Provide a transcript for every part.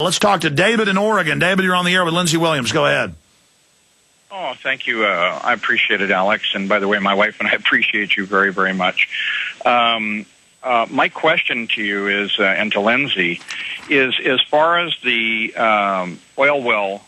Let's talk to David in Oregon. David, you're on the air with Lindsey Williams. Go ahead. Oh, thank you. I appreciate it, Alex. And by the way, my wife and I appreciate you very, very much. My question to you is, and to Lindsey, is as far as the oil well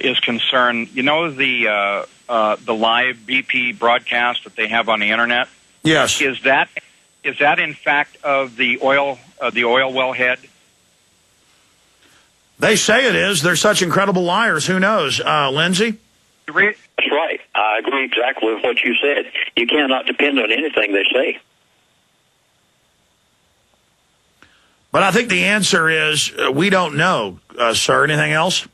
is concerned, you know the live BP broadcast that they have on the internet? Yes. Is that in fact of the oil well head? They say it is. They're such incredible liars. Who knows? Lindsey? That's right. I agree exactly with what you said. You cannot depend on anything they say. But I think the answer is we don't know, sir. Anything else? The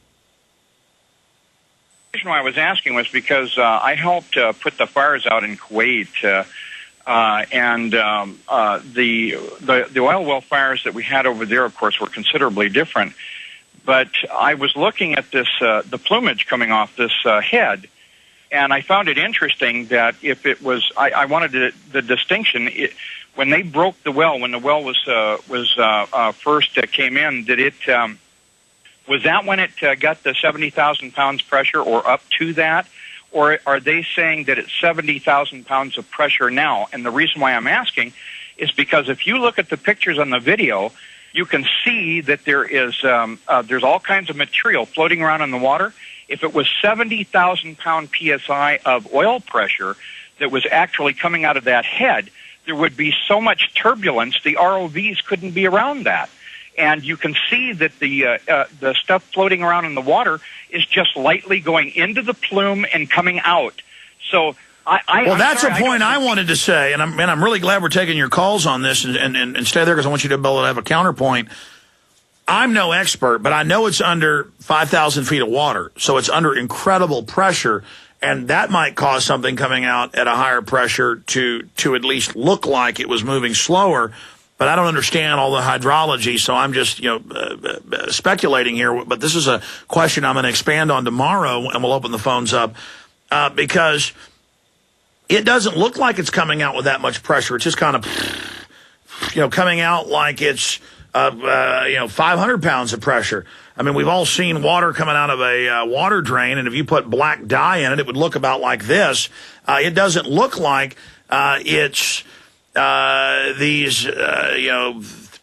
reason why I was asking was because I helped put the fires out in Kuwait, and the oil well fires that we had over there, of course, were considerably different. But I was looking at this, the plumage coming off this head, and I found it interesting that if it was, I wanted the distinction. When they broke the well, when the well was first came in, did it was that when it got the 70,000 pounds pressure or up to that, or are they saying that it's 70,000 pounds of pressure now? And the reason why I'm asking is because if you look at the pictures on the video, you can see that there is there's all kinds of material floating around in the water. If it was 70,000 pound psi of oil pressure that was actually coming out of that head, there would be so much turbulence the ROVs couldn't be around that. And you can see that the stuff floating around in the water is just lightly going into the plume and coming out. So well, that's a point I wanted to say, and I'm really glad we're taking your calls on this and stay there because I want you to be able to have a counterpoint. I'm no expert, but I know it's under 5,000 feet of water, so it's under incredible pressure, and that might cause something coming out at a higher pressure to at least look like it was moving slower. But I don't understand all the hydrology, so I'm just speculating here. But this is a question I'm going to expand on tomorrow, and we'll open the phones up because it doesn't look like it's coming out with that much pressure. It's just kind of, coming out like it's, 500 pounds of pressure. I mean, we've all seen water coming out of a water drain, and if you put black dye in it, it would look about like this. It doesn't look like it's these,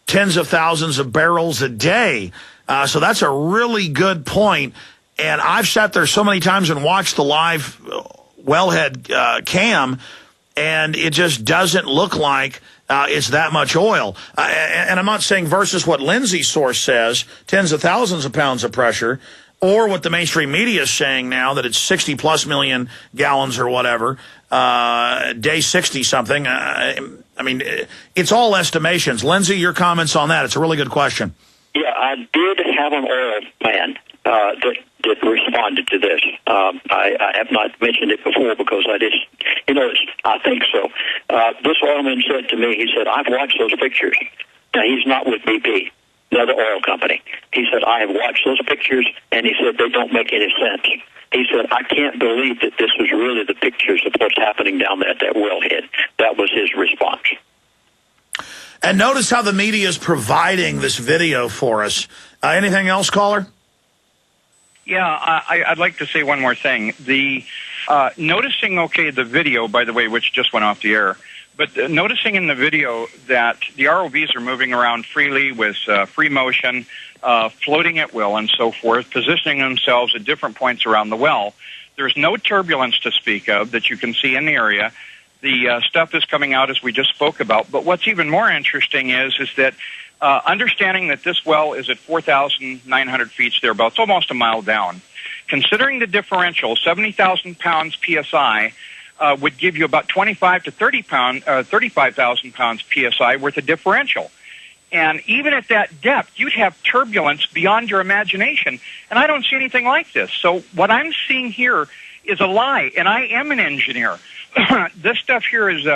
tens of thousands of barrels a day. So that's a really good point. And I've sat there so many times and watched the live wellhead cam, and it just doesn't look like it's that much oil. And I'm not saying versus what Lindsey's source says, tens of thousands of pounds of pressure, or what the mainstream media is saying now, that it's 60-plus million gallons or whatever, day 60-something. I mean, it's all estimations. Lindsey, your comments on that. It's a really good question. Yeah, I did have an oil man that responded to this. I have not mentioned it before because I just, I think so. This oilman said to me, he said, I've watched those pictures. Now, he's not with BP, another oil company. He said, I have watched those pictures, and he said, they don't make any sense. He said, I can't believe that this was really the pictures of what's happening down there at that wellhead. That was his response. And notice how the media is providing this video for us. Anything else, caller? Yeah, I'd like to say one more thing. The noticing, the video, by the way, which just went off the air, but noticing in the video that the ROVs are moving around freely with free motion, floating at will and so forth, positioning themselves at different points around the well. There's no turbulence to speak of that you can see in the area. The stuff is coming out as we just spoke about. But what's even more interesting is that understanding that this well is at 4,900 feet thereabouts, almost a mile down. Considering the differential, 70,000 pounds PSI would give you about 25 to 35,000 pounds PSI worth of differential. And even at that depth, you'd have turbulence beyond your imagination. And I don't see anything like this. So what I'm seeing here is a lie, and I am an engineer. This stuff here is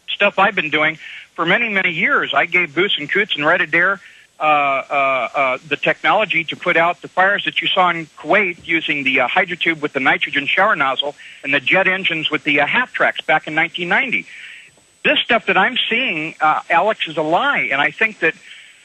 stuff I've been doing for many, many years. I gave Boos and Coots and Red Adair the technology to put out the fires that you saw in Kuwait using the hydrotube with the nitrogen shower nozzle and the jet engines with the half tracks back in 1990. This stuff that I'm seeing, Alex, is a lie, and I think that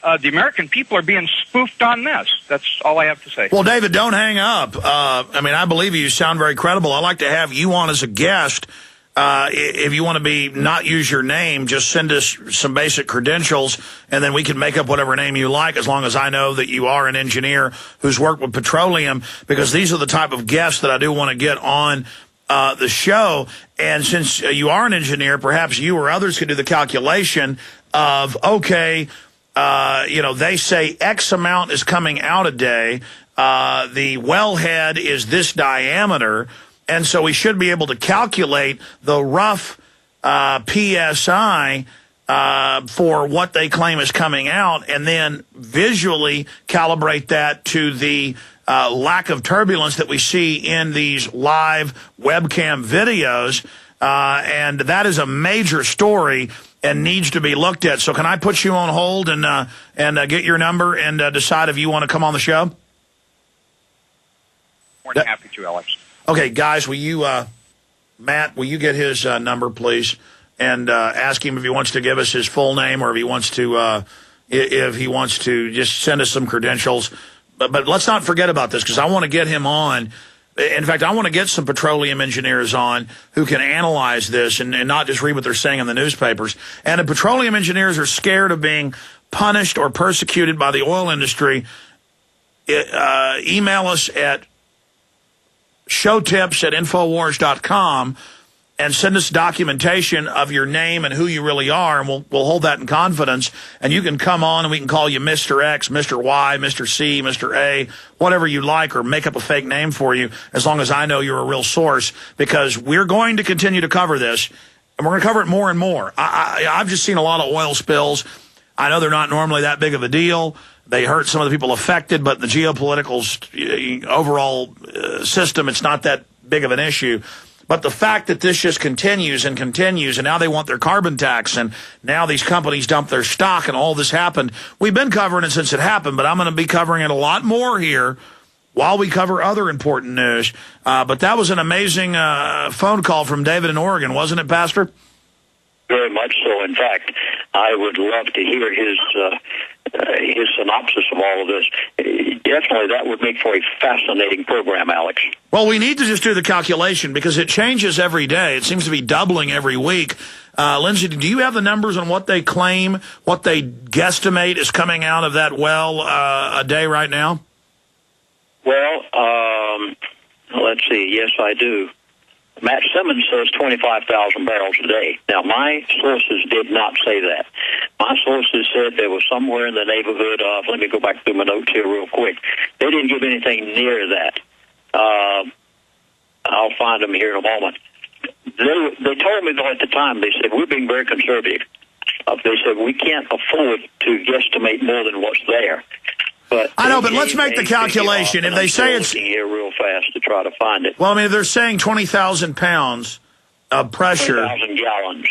the American people are being spoofed on this. That's all I have to say. Well, David, don't hang up. I believe you sound very credible. I'd like to have you on as a guest. If you want to not use your name, just send us some basic credentials, and then we can make up whatever name you like, as long as I know that you are an engineer who's worked with petroleum, because these are the type of guests that I do want to get on the show. And since you are an engineer, perhaps you or others could do the calculation of, okay, they say X amount is coming out a day. The wellhead is this diameter. And so we should be able to calculate the rough PSI for what they claim is coming out, and then visually calibrate that to the lack of turbulence that we see in these live webcam videos. And that is a major story and needs to be looked at. So can I put you on hold and get your number and decide if you want to come on the show? More than happy to, Alex. Okay, guys, will you, Matt, will you get his number, please, and ask him if he wants to give us his full name, or if he wants to just send us some credentials. But let's not forget about this, because I want to get him on. In fact, I want to get some petroleum engineers on who can analyze this and not just read what they're saying in the newspapers. And if petroleum engineers are scared of being punished or persecuted by the oil industry, email us at showtips@infowars.com and send us documentation of your name and who you really are, and we'll hold that in confidence. And you can come on and we can call you Mr. X, Mr. Y, Mr. C, Mr. A, whatever you like, or make up a fake name for you, as long as I know you're a real source, because we're going to continue to cover this, and we're going to cover it more and more. I've just seen a lot of oil spills. I know they're not normally that big of a deal. They hurt some of the people affected, but the geopolitical overall system, it's not that big of an issue. But the fact that this just continues and continues, and now they want their carbon tax, and now these companies dump their stock, and all this happened. We've been covering it since it happened, but I'm going to be covering it a lot more here while we cover other important news. But that was an amazing phone call from David in Oregon, wasn't it, Pastor? Very much so. In fact, I would love to hear his synopsis of all of this. Definitely, that would make for a fascinating program, Alex. Well, we need to just do the calculation, because it changes every day. It seems to be doubling every week. Lindsey, do you have the numbers on what they claim, what they guesstimate is coming out of that well a day right now? Well, let's see. Yes, I do. Matt Simmons says 25,000 barrels a day. Now, my sources did not say that. My sources said there was somewhere in the neighborhood of, let me go back through my notes here real quick. They didn't give anything near that. I'll find them here in a moment. They told me, though, at the time, they said, we're being very conservative. They said, we can't afford to guesstimate more than what's there. But I know, but let's make the calculation. If they say it's here real fast to try to find it. Well, I mean, if they're saying 20,000 pounds of pressure, 20,000 gallons.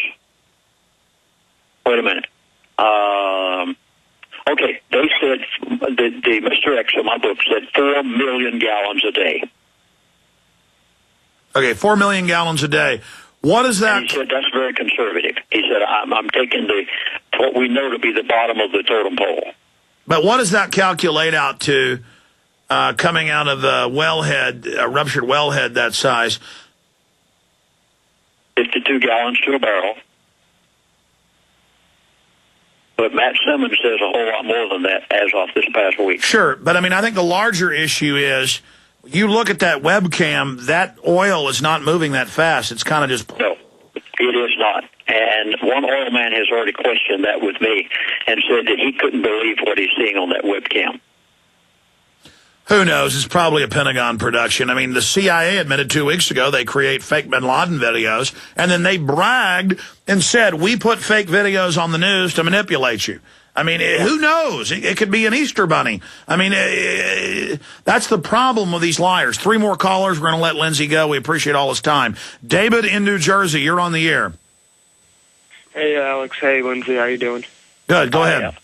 Wait a minute. Okay, they said the Mr. X in my book said 4 million gallons a day. Okay, 4 million gallons a day. What is that? And he said that's very conservative. He said I'm taking what we know to be the bottom of the totem pole. But what does that calculate out to coming out of the wellhead, a ruptured wellhead that size? 52 gallons to a barrel. But Matt Simmons says a whole lot more than that as of this past week. Sure, but I mean, I think the larger issue is, you look at that webcam, that oil is not moving that fast. It's kind of just... No, it is not. And one oil man has already questioned that with me and said that he couldn't believe what he's seeing on that webcam. Who knows? It's probably a Pentagon production. I mean, the CIA admitted 2 weeks ago they create fake bin Laden videos, and then they bragged and said, we put fake videos on the news to manipulate you. I mean, who knows? It could be an Easter bunny. I mean, that's the problem with these liars. 3 more callers. We're going to let Lindsey go. We appreciate all his time. David in New Jersey, you're on the air. Hey, Alex. Hey, Lindsey. How you doing? Good. Go ahead.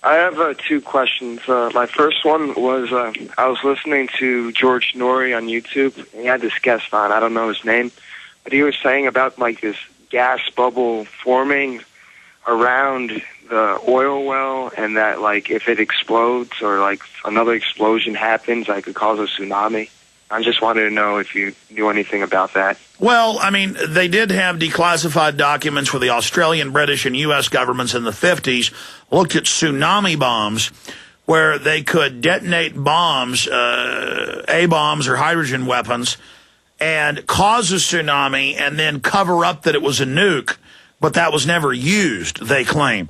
I have 2 questions. My first one was I was listening to George Norrie on YouTube, and he had this guest on. I don't know his name, but he was saying about like this gas bubble forming around the oil well, and that, like, if it explodes or, like, another explosion happens, like, it could cause a tsunami. I just wanted to know if you knew anything about that. Well, I mean, they did have declassified documents where the Australian, British, and U.S. governments in the 50s looked at tsunami bombs, where they could detonate bombs, A-bombs or hydrogen weapons, and cause a tsunami and then cover up that it was a nuke, but that was never used, they claim.